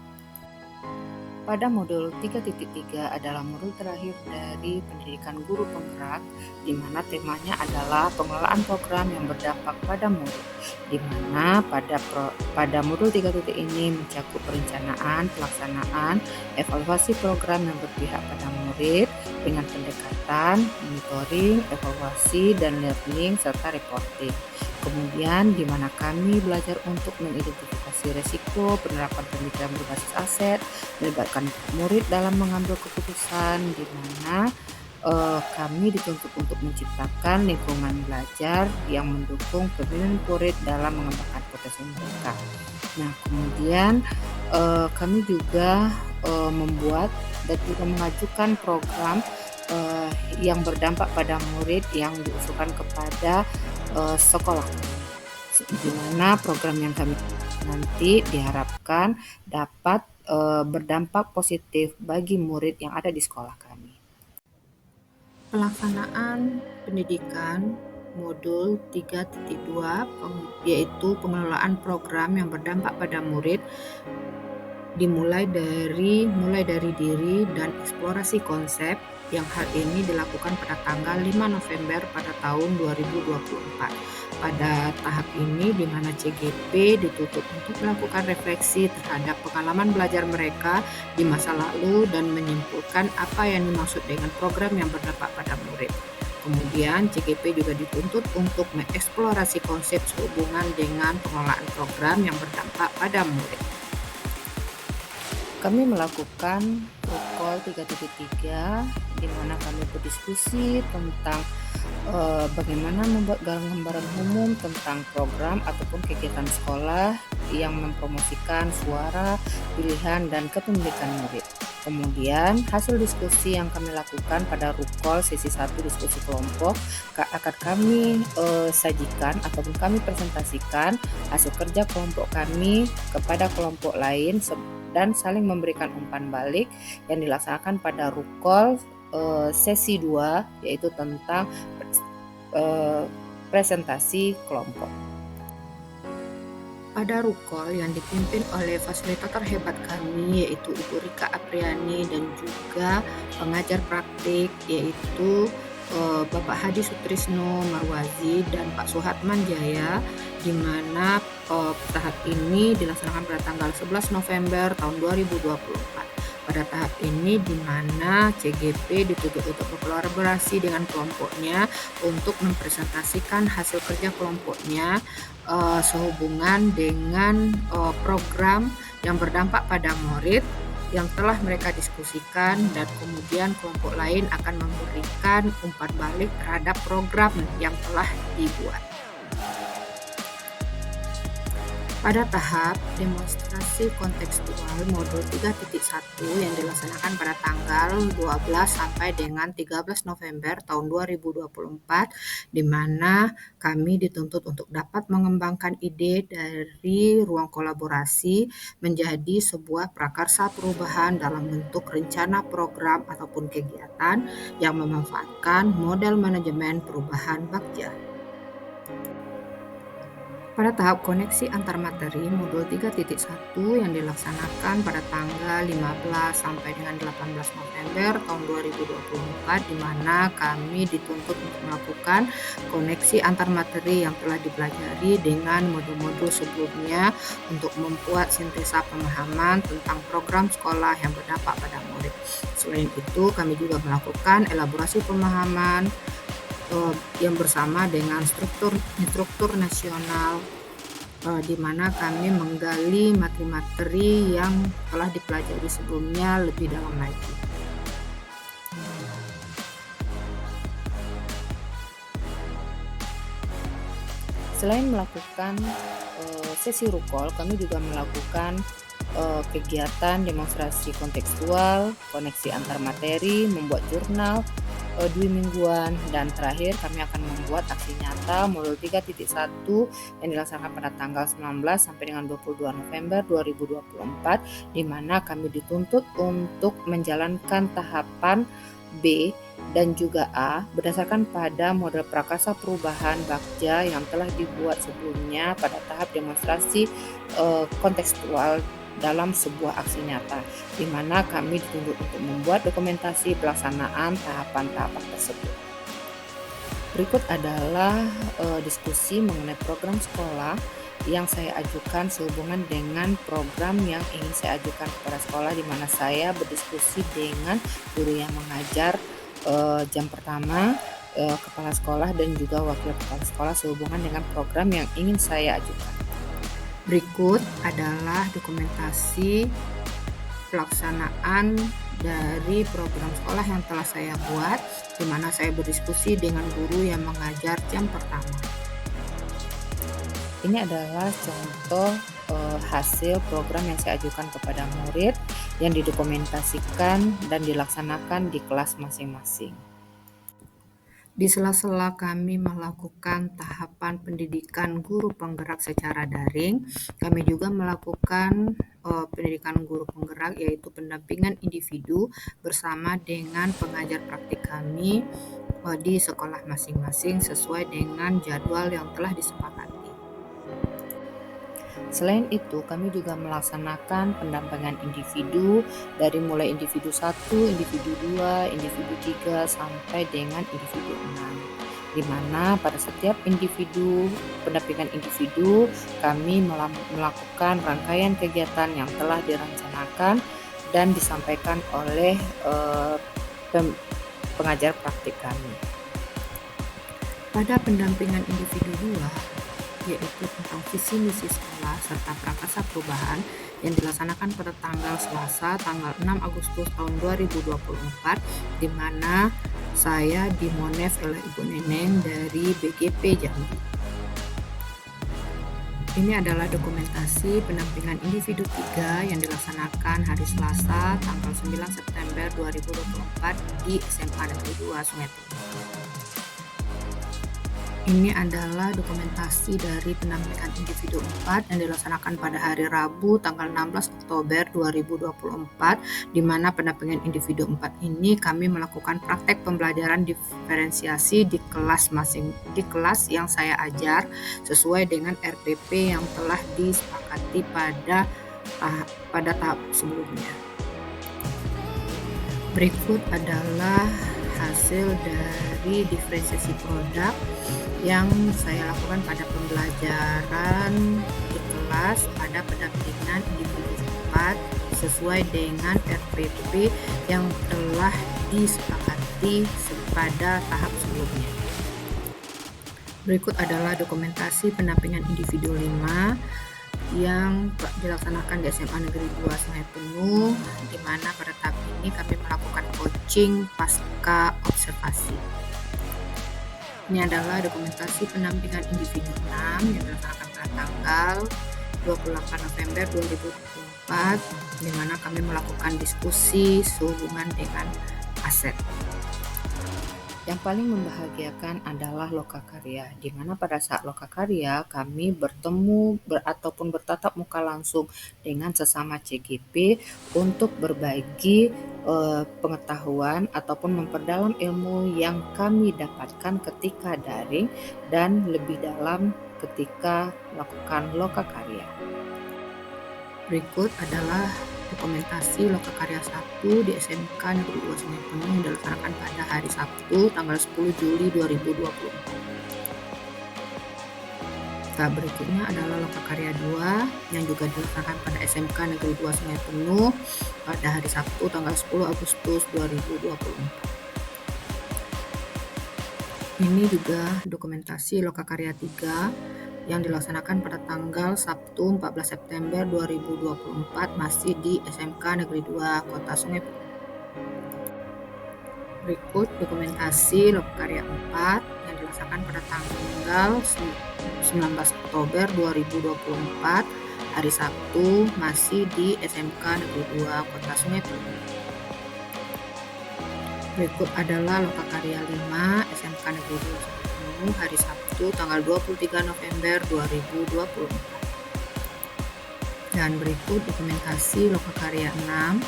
Pada modul 3.3 adalah modul terakhir dari pendidikan guru penggerak, di mana temanya adalah pengelolaan program yang berdampak pada murid, di mana pada modul 3 ini mencakup perencanaan, pelaksanaan, evaluasi program yang berpihak pada murid dengan pendekatan, monitoring, evaluasi, dan learning, serta reporting. Kemudian di mana kami belajar untuk mengidentifikasi risiko, penerapan pemikiran berbasis aset, melibatkan murid dalam mengambil keputusan, di mana kami dituntut untuk menciptakan lingkungan belajar yang mendukung pemilihan murid dalam mengembangkan potensi mereka. Nah, kemudian kami juga membuat dan juga mengajukan program yang berdampak pada murid yang diusulkan kepada sekolah, di mana program yang kami nanti diharapkan dapat berdampak positif bagi murid yang ada di sekolah kami. Pelaksanaan pendidikan modul 3.2 yaitu pengelolaan program yang berdampak pada murid dimulai dari diri dan eksplorasi konsep yang hal ini dilakukan pada tanggal 5 November pada tahun 2024. Pada tahap ini di mana CGP dituntut untuk melakukan refleksi terhadap pengalaman belajar mereka di masa lalu dan menyimpulkan apa yang dimaksud dengan program yang berdampak pada murid. Kemudian CGP juga dituntut untuk mengeksplorasi konsep sehubungan dengan pengelolaan program yang berdampak pada murid. Kami melakukan Rukol 3.3 di mana kami berdiskusi tentang bagaimana membuat gambaran umum tentang program ataupun kegiatan sekolah yang mempromosikan suara, pilihan, dan kepemilikan murid. Kemudian hasil diskusi yang kami lakukan pada Rukol sesi 1 diskusi kelompok akan kami sajikan ataupun kami presentasikan hasil kerja kelompok kami kepada kelompok lain dan saling memberikan umpan balik yang dilaksanakan pada Rukol sesi 2, yaitu tentang presentasi kelompok. Pada Rukol yang dipimpin oleh fasilitator hebat kami yaitu Ibu Rika Apriani dan juga pengajar praktik yaitu Bapak Hadi Sutrisno Marwazi dan Pak Suhatman Jaya, di mana tahap ini dilaksanakan pada tanggal 11 November tahun 2024. Pada tahap ini di mana CGP dituntut untuk berkolaborasi dengan kelompoknya untuk mempresentasikan hasil kerja kelompoknya sehubungan dengan program yang berdampak pada murid yang telah mereka diskusikan, dan kemudian kelompok lain akan memberikan umpan balik terhadap program yang telah dibuat. Pada tahap demonstrasi kontekstual modul 3.1 yang dilaksanakan pada tanggal 12 sampai dengan 13 November tahun 2024, di mana kami dituntut untuk dapat mengembangkan ide dari ruang kolaborasi menjadi sebuah prakarsa perubahan dalam bentuk rencana program ataupun kegiatan yang memanfaatkan model manajemen perubahan Bagja. Pada tahap koneksi antar materi modul 3.1 yang dilaksanakan pada tanggal 15 sampai dengan 18 November tahun 2024, di mana kami dituntut untuk melakukan koneksi antar materi yang telah dipelajari dengan modul-modul sebelumnya untuk membuat sintesa pemahaman tentang program sekolah yang berdampak pada murid. Selain itu, kami juga melakukan elaborasi pemahaman yang bersama dengan struktur nasional, di mana kami menggali materi-materi yang telah dipelajari sebelumnya lebih dalam lagi. Selain melakukan sesi Rukol, kami juga melakukan kegiatan demonstrasi kontekstual, koneksi antar materi, membuat jurnal dwi mingguan, dan terakhir kami akan membuat aksi nyata modul 3.1 yang dilaksanakan pada tanggal 19 sampai dengan 22 November 2024, di mana kami dituntut untuk menjalankan tahapan B dan juga A berdasarkan pada model prakarsa perubahan Bagja yang telah dibuat sebelumnya pada tahap demonstrasi kontekstual dalam sebuah aksi nyata, di mana kami dituntut untuk membuat dokumentasi pelaksanaan tahapan-tahapan tersebut. Berikut adalah diskusi mengenai program sekolah yang saya ajukan sehubungan dengan program yang ingin saya ajukan kepada sekolah, di mana saya berdiskusi dengan guru yang mengajar jam pertama, kepala sekolah dan juga wakil kepala sekolah sehubungan dengan program yang ingin saya ajukan. Berikut adalah dokumentasi pelaksanaan dari program sekolah yang telah saya buat, di mana saya berdiskusi dengan guru yang mengajar jam pertama. Ini adalah contoh hasil program yang saya ajukan kepada murid yang didokumentasikan dan dilaksanakan di kelas masing-masing. Di sela-sela kami melakukan tahapan pendidikan guru penggerak secara daring, kami juga melakukan pendidikan guru penggerak, yaitu pendampingan individu bersama dengan pengajar praktik kami di sekolah masing-masing sesuai dengan jadwal yang telah disepakati. Selain itu, kami juga melaksanakan pendampingan individu dari mulai individu 1, individu 2, individu 3, sampai dengan individu 6. Di mana pada setiap individu, pendampingan individu, kami melakukan rangkaian kegiatan yang telah direncanakan dan disampaikan oleh pengajar praktik kami. Pada pendampingan individu 2, yaitu tentang visi misi sekolah serta prakarsa perubahan yang dilaksanakan pada tanggal Selasa tanggal 6 Agustus tahun 2024, di mana saya dimonef oleh Ibu Neneng dari BGP Jambi. Ini adalah dokumentasi pendampingan individu 3 yang dilaksanakan hari Selasa tanggal 9 September 2024 di SMA Negeri 2 Sungai Penuh. Ini adalah dokumentasi dari pendampingan individu 4 yang dilaksanakan pada hari Rabu tanggal 16 Oktober 2024, di mana pendampingan individu 4 ini kami melakukan praktek pembelajaran diferensiasi di kelas yang saya ajar sesuai dengan RPP yang telah disepakati pada tahap sebelumnya. Berikut adalah hasil dari diferensiasi produk yang saya lakukan pada pembelajaran di kelas pada pendampingan individu 4 sesuai dengan RPP yang telah disepakati pada tahap sebelumnya. Berikut adalah dokumentasi pendampingan individu 5 yang dilaksanakan di SMA Negeri 2 Sungai Penuh, di mana pada tahap ini kami melakukan coaching pasca observasi. Ini adalah dokumentasi pendampingan individu 6 yang dilaksanakan pada tanggal 28 November 2024, di mana kami melakukan diskusi sehubungan dengan aset. Yang paling membahagiakan adalah lokakarya, di mana pada saat lokakarya kami bertemu ataupun bertatap muka langsung dengan sesama CGP untuk berbagi pengetahuan ataupun memperdalam ilmu yang kami dapatkan ketika daring dan lebih dalam ketika melakukan lokakarya. Berikut adalah dokumentasi lokakarya 1 di SMK Negeri 2 Sungai Penuh yang dilaksanakan pada hari Sabtu tanggal 10 Juli 2024. Tahap berikutnya adalah lokakarya 2 yang juga dilaksanakan pada SMK Negeri 2 Sungai Penuh pada hari Sabtu tanggal 10 Agustus 2024. Ini juga dokumentasi lokakarya 3 yang dilaksanakan pada tanggal Sabtu 14 September 2024 masih di SMK Negeri 2 Kota Sungai Penuh. Berikut dokumentasi lokakarya 4 yang dilaksanakan pada tanggal 19 Oktober 2024 hari Sabtu masih di SMK Negeri 2 Kota Sungai Penuh. Berikut adalah lokakarya 5 SMK Negeri 2 Sungai Penuh hari Sabtu tanggal 23 November 2024. Dan berikut dokumentasi lokakarya 6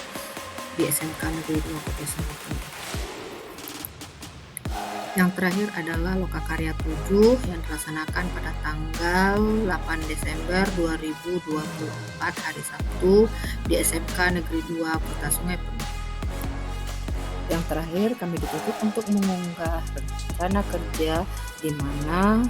di SMK Negeri 2 Kota Sungai Penuh. Yang terakhir adalah Lokakarya 7 yang dilaksanakan pada tanggal 8 Desember 2024 hari Sabtu di SMK Negeri 2 Kota Sungai Penuh. Yang terakhir, kami dituntut untuk mengunggah rencana kerja di mana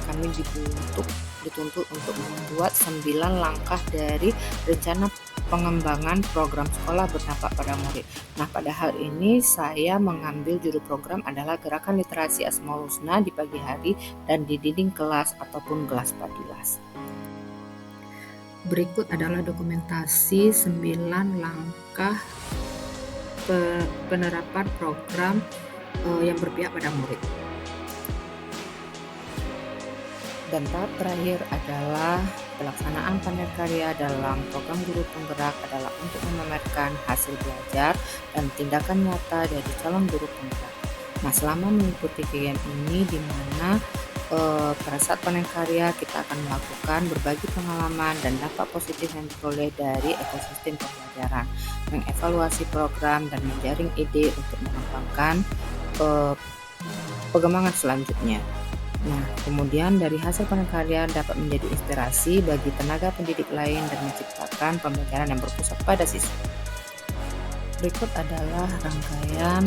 kami dituntut untuk membuat 9 langkah dari rencana pengembangan program sekolah berdampak pada murid. Nah, pada hal ini saya mengambil judul program adalah Gerakan Literasi Asmaul Husna di pagi hari dan di dinding kelas ataupun gelas padilas. Berikut adalah dokumentasi 9 langkah penerapan program yang berpihak pada murid. Dan tahap terakhir adalah pelaksanaan panen karya dalam program guru penggerak adalah untuk memamerkan hasil belajar dan tindakan nyata dari calon guru penggerak. Nah, selama mengikuti kegiatan ini di mana pada saat panen karya kita akan melakukan berbagi pengalaman dan dampak positif yang diperoleh dari ekosistem pembelajaran, mengevaluasi program dan menjaring ide untuk mengembangkan pengembangan selanjutnya. Nah, kemudian dari hasil panen karya dapat menjadi inspirasi bagi tenaga pendidik lain dan menciptakan pembelajaran yang berpusat pada siswa. Berikut adalah rangkaian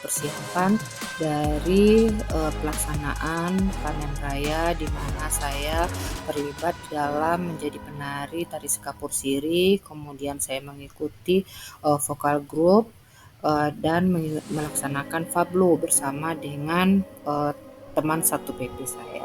persiapan dari pelaksanaan panen raya di mana saya terlibat dalam menjadi penari tari sekapur siri, kemudian saya mengikuti vokal group dan melaksanakan fablo bersama dengan teman satu PP saya.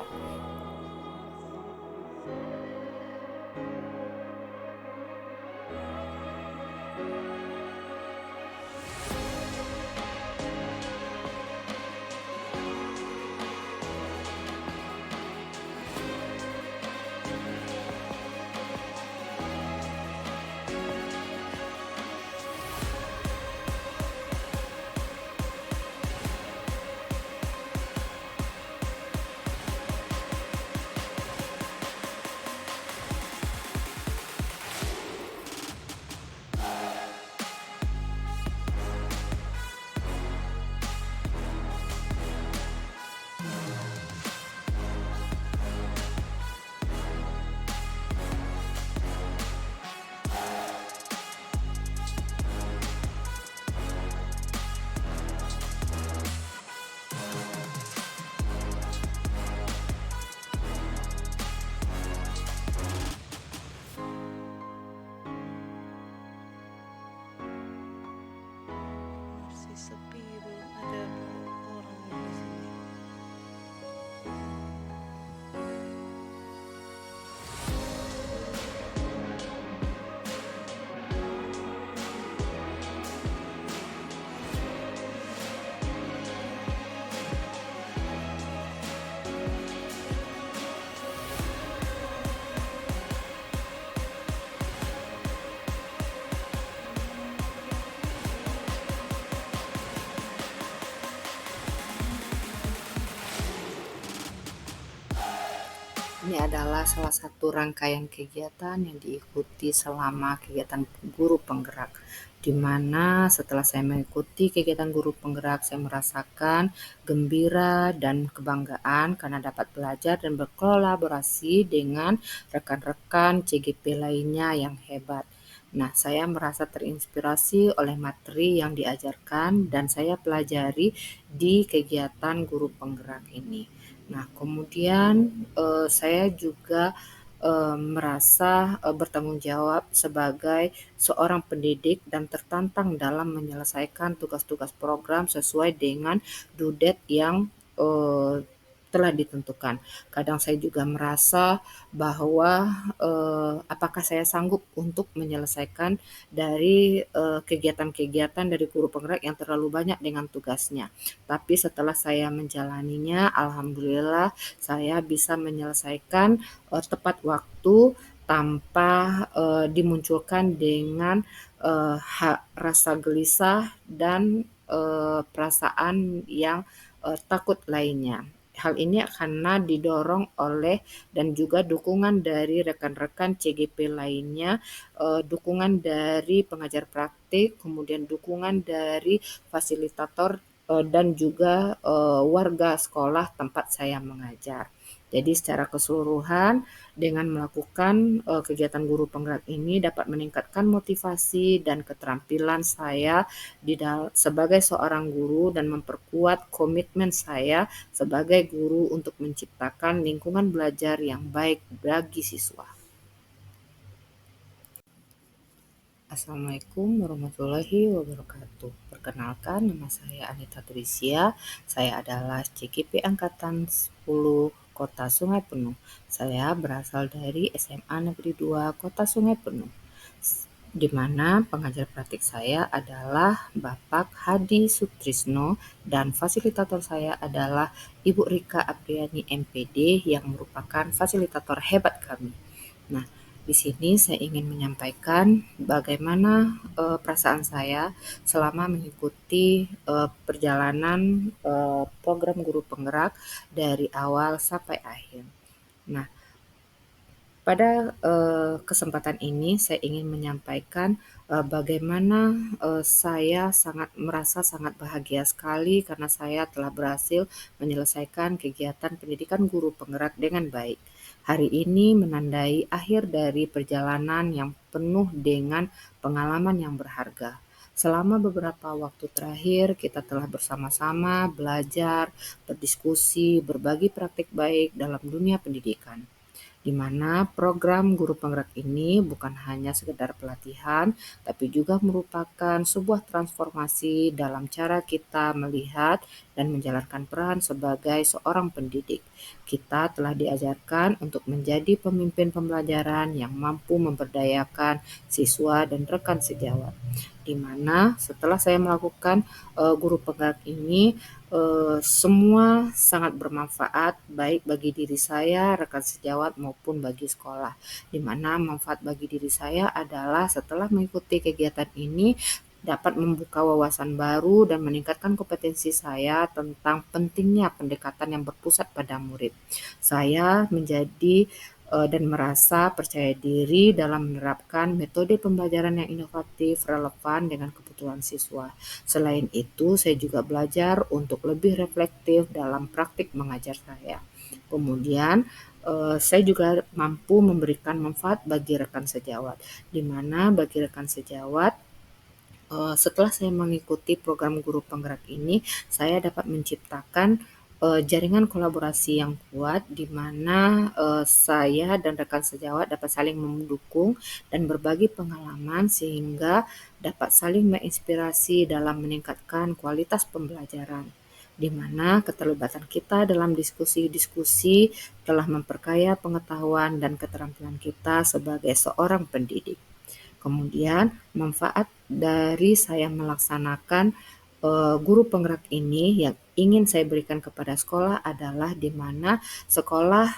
Masih sepi, belum ada orang di sini. Ini adalah salah satu rangkaian kegiatan yang diikuti selama kegiatan guru penggerak, di mana setelah saya mengikuti kegiatan guru penggerak, saya merasakan gembira dan kebanggaan karena dapat belajar dan berkolaborasi dengan rekan-rekan CGP lainnya yang hebat. Nah, saya merasa terinspirasi oleh materi yang diajarkan dan saya pelajari di kegiatan guru penggerak ini. Nah, kemudian saya juga merasa bertanggung jawab sebagai seorang pendidik dan tertantang dalam menyelesaikan tugas-tugas program sesuai dengan due date yang telah ditentukan. Kadang saya juga merasa bahwa apakah saya sanggup untuk menyelesaikan dari kegiatan-kegiatan dari guru penggerak yang terlalu banyak dengan tugasnya. Tapi setelah saya menjalaninya, alhamdulillah saya bisa menyelesaikan tepat waktu tanpa dimunculkan dengan rasa gelisah dan perasaan yang takut lainnya. Hal ini karena didorong oleh dan juga dukungan dari rekan-rekan CGP lainnya, dukungan dari pengajar praktik, kemudian dukungan dari fasilitator dan juga warga sekolah tempat saya mengajar. Jadi secara keseluruhan dengan melakukan kegiatan guru penggerak ini dapat meningkatkan motivasi dan keterampilan saya sebagai seorang guru dan memperkuat komitmen saya sebagai guru untuk menciptakan lingkungan belajar yang baik bagi siswa. Assalamualaikum warahmatullahi wabarakatuh. Perkenalkan, nama saya Anita Trisya. Saya adalah CGP Angkatan 10 Kota Sungai Penuh. Saya berasal dari SMA Negeri 2 Kota Sungai Penuh, di mana pengajar praktik saya adalah Bapak Hadi Sutrisno dan fasilitator saya adalah Ibu Rika Apriani MPD yang merupakan fasilitator hebat kami. Nah, di sini saya ingin menyampaikan bagaimana perasaan saya selama mengikuti perjalanan program guru penggerak dari awal sampai akhir. Nah, pada kesempatan ini saya ingin menyampaikan bagaimana saya merasa sangat bahagia sekali karena saya telah berhasil menyelesaikan kegiatan pendidikan guru penggerak dengan baik. Hari ini menandai akhir dari perjalanan yang penuh dengan pengalaman yang berharga. Selama beberapa waktu terakhir, kita telah bersama-sama belajar, berdiskusi, berbagi praktik baik dalam dunia pendidikan, di mana program guru penggerak ini bukan hanya sekedar pelatihan, tapi juga merupakan sebuah transformasi dalam cara kita melihat dan menjalankan peran sebagai seorang pendidik. Kita telah diajarkan untuk menjadi pemimpin pembelajaran yang mampu memberdayakan siswa dan rekan sejawat, di mana setelah saya melakukan guru penggerak ini, semua sangat bermanfaat baik bagi diri saya, rekan sejawat maupun bagi sekolah. Di mana manfaat bagi diri saya adalah setelah mengikuti kegiatan ini dapat membuka wawasan baru dan meningkatkan kompetensi saya tentang pentingnya pendekatan yang berpusat pada murid. Saya menjadi dan merasa percaya diri dalam menerapkan metode pembelajaran yang inovatif, relevan dengan kebutuhan siswa. Selain itu, saya juga belajar untuk lebih reflektif dalam praktik mengajar saya. Kemudian, saya juga mampu memberikan manfaat bagi rekan sejawat, di mana bagi rekan sejawat, setelah saya mengikuti program guru penggerak ini, saya dapat menciptakan jaringan kolaborasi yang kuat, di mana saya dan rekan sejawat dapat saling mendukung dan berbagi pengalaman sehingga dapat saling menginspirasi dalam meningkatkan kualitas pembelajaran, di mana keterlibatan kita dalam diskusi-diskusi telah memperkaya pengetahuan dan keterampilan kita sebagai seorang pendidik. Kemudian manfaat dari saya melaksanakan guru penggerak ini yang ingin saya berikan kepada sekolah adalah di mana sekolah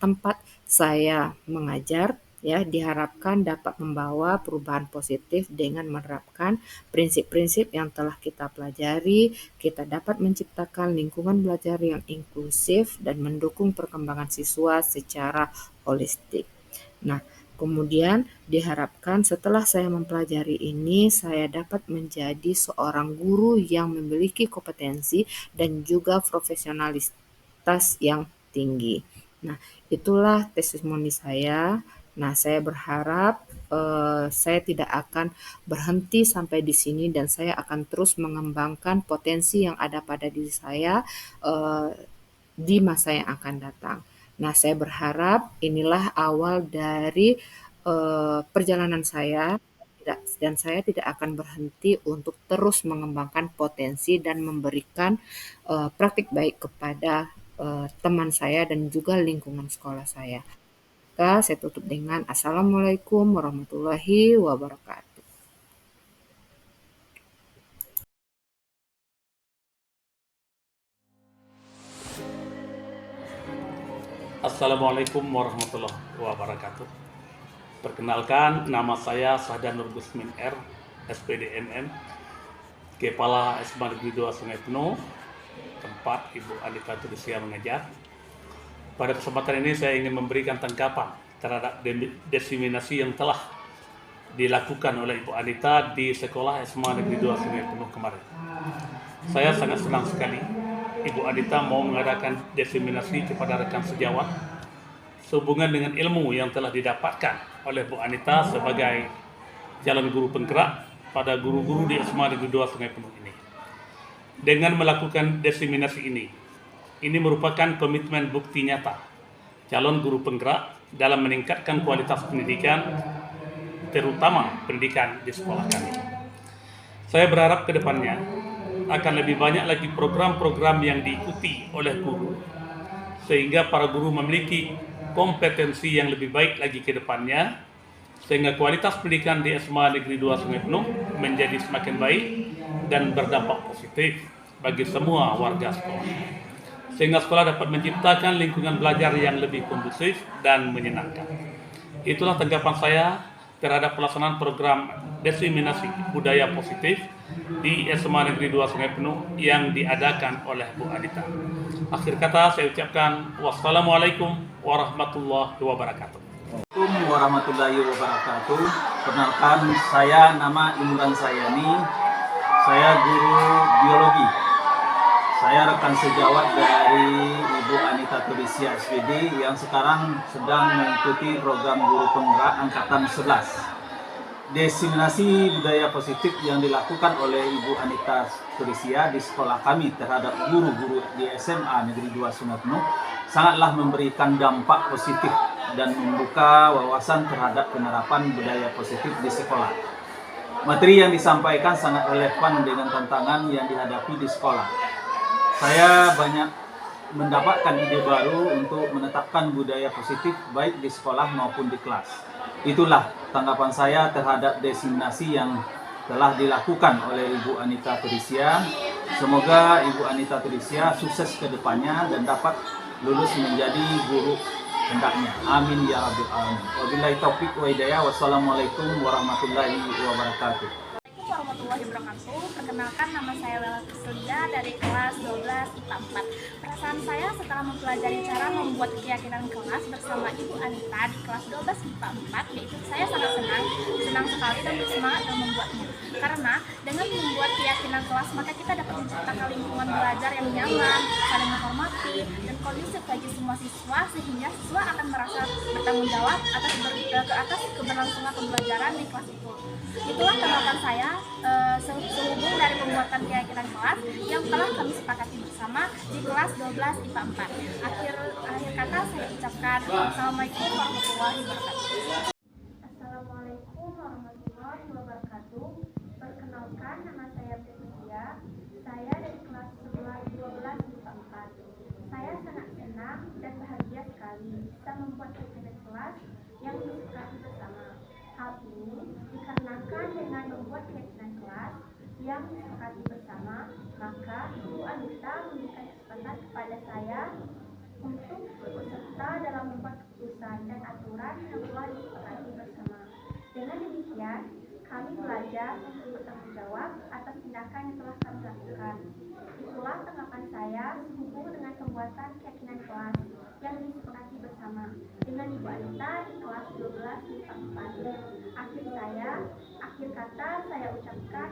tempat saya mengajar ya diharapkan dapat membawa perubahan positif dengan menerapkan prinsip-prinsip yang telah kita pelajari. Kita dapat menciptakan lingkungan belajar yang inklusif dan mendukung perkembangan siswa secara holistik. Nah, kemudian diharapkan setelah saya mempelajari ini, saya dapat menjadi seorang guru yang memiliki kompetensi dan juga profesionalitas yang tinggi. Nah, itulah testimoni saya. Nah, saya berharap saya tidak akan berhenti sampai di sini dan saya akan terus mengembangkan potensi yang ada pada diri saya di masa yang akan datang. Nah, saya berharap inilah awal dari perjalanan saya dan saya tidak akan berhenti untuk terus mengembangkan potensi dan memberikan praktik baik kepada teman saya dan juga lingkungan sekolah saya. Maka saya tutup dengan Assalamualaikum warahmatullahi wabarakatuh. Assalamualaikum warahmatullahi wabarakatuh. Perkenalkan, nama saya Sahdan Nur Gusmin R, SPDMM, Kepala SMA Negeri 2 Sungai Penuh, tempat Ibu Anita Trisya mengajar. Pada kesempatan ini saya ingin memberikan tanggapan terhadap diseminasi yang telah dilakukan oleh Ibu Anita di Sekolah SMA Negeri 2 Sungai Penuh kemarin. Saya sangat senang sekali Ibu Anita mau mengadakan diseminasi kepada rekan sejawat sehubungan dengan ilmu yang telah didapatkan oleh Bu Anita sebagai calon guru penggerak pada guru-guru di SMA Negeri 2 Sungai Penuh ini. Dengan melakukan diseminasi ini merupakan komitmen bukti nyata calon guru penggerak dalam meningkatkan kualitas pendidikan, terutama pendidikan di sekolah kami. Saya berharap ke depannya akan lebih banyak lagi program-program yang diikuti oleh guru, sehingga para guru memiliki kompetensi yang lebih baik lagi ke depannya, sehingga kualitas pendidikan di SMA Negeri 2 Sungai Penuh menjadi semakin baik dan berdampak positif bagi semua warga sekolah, sehingga sekolah dapat menciptakan lingkungan belajar yang lebih kondusif dan menyenangkan. Itulah tanggapan saya terhadap pelaksanaan program diseminasi budaya positif di SMA Negeri 2 Sungai Penuh yang diadakan oleh Bu Anita. Akhir kata saya ucapkan wassalamualaikum warahmatullahi wabarakatuh. Assalamualaikum warahmatullahi wabarakatuh. Perkenalkan, saya nama Imran Sayani. Saya guru biologi. Saya rekan sejawat dari Ibu Anita Tulisia SPD yang sekarang sedang mengikuti program guru penggerak angkatan 11. Diseminasi budaya positif yang dilakukan oleh Ibu Anita Tulisia di sekolah kami terhadap guru-guru di SMA Negeri 2 Sungai Penuh sangatlah memberikan dampak positif dan membuka wawasan terhadap penerapan budaya positif di sekolah. Materi yang disampaikan sangat relevan dengan tantangan yang dihadapi di sekolah. Saya banyak mendapatkan ide baru untuk menetapkan budaya positif baik di sekolah maupun di kelas. Itulah tanggapan saya terhadap diseminasi yang telah dilakukan oleh Ibu Anita Tulisia. Semoga Ibu Anita Tulisia sukses ke depannya dan dapat lulus menjadi guru hendaknya. Amin ya rabbil alamin. Wabillahi taufiq wa hidayah. Wassalamualaikum warahmatullahi wabarakatuh. Assalamualaikum warahmatullahi wabarakatuh. Perkenalkan, nama saya Lela Kuslia dari kelas 12 IPA 4. Perasaan saya setelah mempelajari cara membuat keyakinan kelas bersama Ibu Anita di kelas 12 IPA 4, yaitu saya sangat senang sekali dan bersemangat dalam membuatnya. Karena dengan membuat keyakinan kelas, maka kita dapat menciptakan lingkungan belajar yang nyaman, saling menghormati, dan kondusif bagi semua siswa, sehingga siswa akan merasa bertanggung jawab atas keberlangsungan pembelajaran di kelas itu. Itulah tanggapan saya sehubung dari pembuatan keyakinan kelas yang telah kami sepakati bersama di kelas 12 IPA 4. Akhir kata saya ucapkan Assalamualaikum warahmatullahi wabarakatuh. Assalamualaikum warahmatullahi wabarakatuh. Perkenalkan, nama saya Petia. Saya dari kelas 12 IPA 4. Saya sangat senang dan bahagia sekali bisa membuat keyakinan kelas yang disepakati bersama. Hal ini dikarenakan dengan membuat keyakinan kelas yang disepakati bersama, maka Ibu Anita memberikan kesempatan kepada saya untuk ikut serta dalam membuat keputusan dan aturan yang telah disepakati bersama. Dengan demikian, kami belajar untuk bertanggung jawab atas tindakan yang telah kami lakukan. Itulah tanggapan saya sehubung dengan pembuatan keyakinan kelas yang disepakati bersama dengan Ibu Anita di kelas 12 IPA 4. Akhir kata saya ucapkan